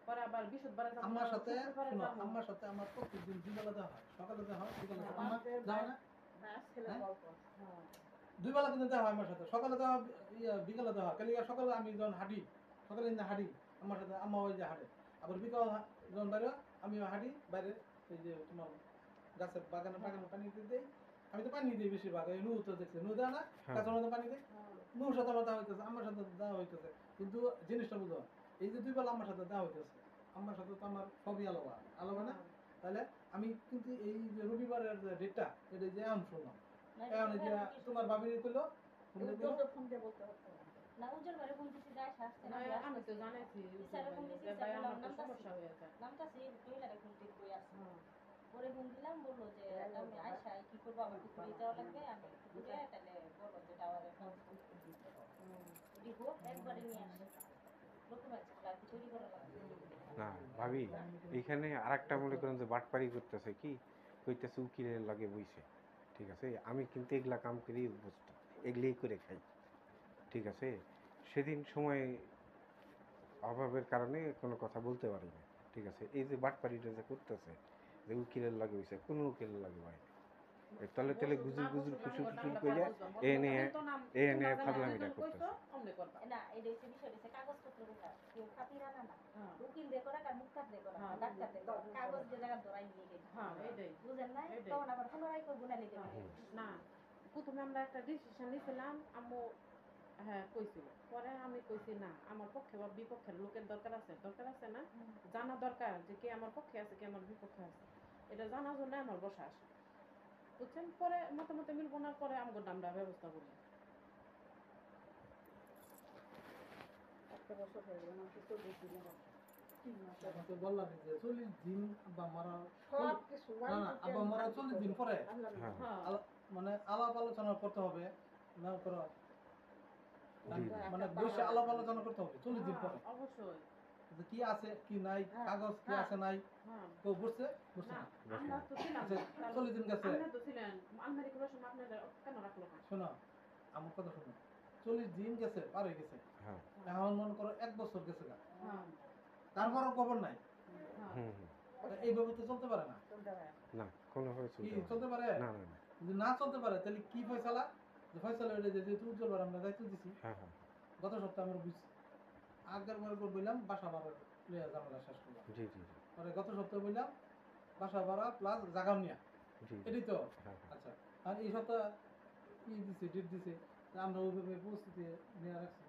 পরে আবার বিশুদ্ধবার যাব আমার সাথে শোনো আমার সাথে আমার প্রতিদিন দুবেলা দেওয়া হয় সকালে দেওয়া হয় বিকালে দেওয়া হয়। আমার যাও না দুই বেলা কিন্তু দেওয়া হয় আমার সাথে সকালে দেওয়া বিকালে দেওয়া হয় কালিকা সকালে আমি যখন হাঁটি সকালে হাঁটি আমার সাথে আম্মা ওই যে হাঁটে আবার বিকাল যখন বাইরে আমি হাঁটি বাইরে এই যে তোমার গাছের বাগানে পানি দিতে দেই আমি তো পানি দিই বেশিরভাগ এই নু তো দেখছি নু দেওয়া না গাছের মধ্যে পানি দিই নুর সাথে আমার দেওয়া হইতেছে আমার সাথে দেওয়া হইতেছে কিন্তু জিনিসটা বুঝো এই যে দুই বেলা আমার সাথে দেওয়া হইতেছে আমার সাথে তো আমার সবই আলাদা আলাদা না তাহলে আমি কিন্তু এই যে রবিবারের যে ডেটটা এটা যে আম শুনলাম এখন যে তোমার বাবির কইলো ফোন দিয়ে বলতে হতো না উজ্জ্বল ভাই ফোন দিছি যায় আসছে না আমি তো জানাইছি স্যার ফোন দিছি ভাই আমার তো সমস্যা হয়ে যায় নামটা সেই কইলারে ফোন দিয়ে কই আছে পরে ফোন দিলাম বললো যে আমি আয়শা কি করব আমার পুকুরে যাওয়া লাগবে আমি পুকুরে তাহলে বলো যে টাওয়ারে ফোন দিতে দিব একবারে নিয়ে আসে না ভাবি এইখানে আরেকটা মনে করেন যে বাটপারি করতেছে কি কইতেছে উকিলের লাগে বইছে ঠিক আছে আমি কিন্তু এগুলা কাম করি অভ্যস্ত এগুলি করে খাই ঠিক আছে সেদিন সময় অভাবের কারণে কোনো কথা বলতে পারি না ঠিক আছে এই যে বাটপারিটা যে করতেছে যে উকিলের লাগে বইছে কোনো উকিলের লাগে ভাই তলে তলে গুজুর গুজুর খুশুর খুশুর কইয়া এনে ফাজলামিটা করতেছে না এটা হচ্ছে বিষয় হচ্ছে কাগজপত্র গুলা কেউ খাতিরা না উকিল দিয়ে করা আর মুক্তার দিয়ে করা ডাক্তার দিয়ে করা কাগজ যে জায়গা ধরাই নিয়ে গেছে হ্যাঁ এইটাই বুঝেন না তখন আবার পুনরায় করব না নিতে পারে না প্রথমে আমরা একটা ডিসিশন নিয়েছিলাম আম্মু হ্যাঁ কইছিল পরে আমি কইছি না আমার পক্ষে বা বিপক্ষের লোকের দরকার আছে না জানা দরকার যে কে আমার পক্ষে আছে কে আমার বিপক্ষে আছে এটা জানার জন্য আমার বসা আসে বুঝছেন পরে মতামত মিলবো না পরে আমাকে আমরা ব্যবস্থা করি একটা বছর হয়ে গেল আমার তো বেশি না তো বললাম যে 40 দিন বা মারা সব কিছু না না আবার মারা 40 দিন পরে মানে আলাপ আলোচনা করতে হবে না করো মানে বসে আলাপ আলোচনা করতে হবে 40 দিন পরে অবশ্যই যে কি আছে কি নাই কাগজ কি আছে নাই তো বুঝছে বুঝছে আমরা তো ছিলাম 40 দিন গেছে আমরা তো ছিলেন আলমারি খোলার সময় আপনাদের কেন রাখলো না শোনো আমার কথা শোনো 40 দিন গেছে পার হয়ে গেছে এখন মনে করো 1 বছর গেছে তারপরও খবর নাই এইভাবে তো চলতে পারে না না কোনোভাবে চলতে পারে না না যদি না চলতে পারে তাহলে কি ফয়সালা যে ফয়সালা এটা যে তুই উজ্জ্বল আমরা দায়িত্ব দিছি গত সপ্তাহে আমরা বুঝছি আগের বার বললাম বাসা ভাড়া লইয়া ঝামেলা শেষ করলাম জি জি জি পরে গত সপ্তাহে বললাম বাসা ভাড়া প্লাস জাগাম নিয়া এটাই তো আচ্ছা আর এই সপ্তাহ দিছে ডেট দিছে আমরা ওইভাবে প্রস্তুতি নিয়ে রাখছি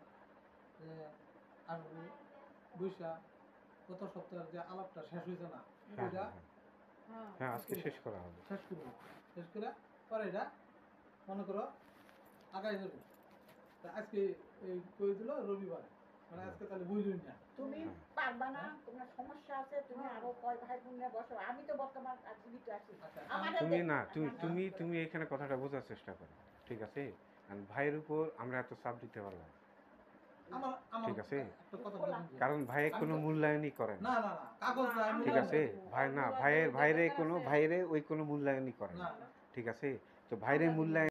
যে আসবো বৈশা গত সপ্তাহের যে আলাপটা শেষ হয়েছে না ওইটা হ্যাঁ আজকে শেষ করা হবে শেষ করবো শেষ করে পরে এটা মনে করো আগাই যাবো আজকে এই কই দিল রবিবার মানে আজকে তাহলে বুঝলুন না তুমি পারবা না তোমার সমস্যা আছে তুমি আরো কয় ভাই বোন নিয়ে বসো আমি তো বর্তমান জীবিত আছি তুমি না তুমি তুমি এখানে কথাটা বোঝার চেষ্টা করো ঠিক আছে আর ভাইয়ের উপর আমরা এত চাপ দিতে পারলাম ঠিক আছে কারণ ভাইয়ের কোনো মূল্যায়নই করে না ঠিক আছে ভাই না ভাইয়ের ভাইরে ওই কোনো মূল্যায়নই করে না ঠিক আছে তো ভাইরে মূল্যায়ন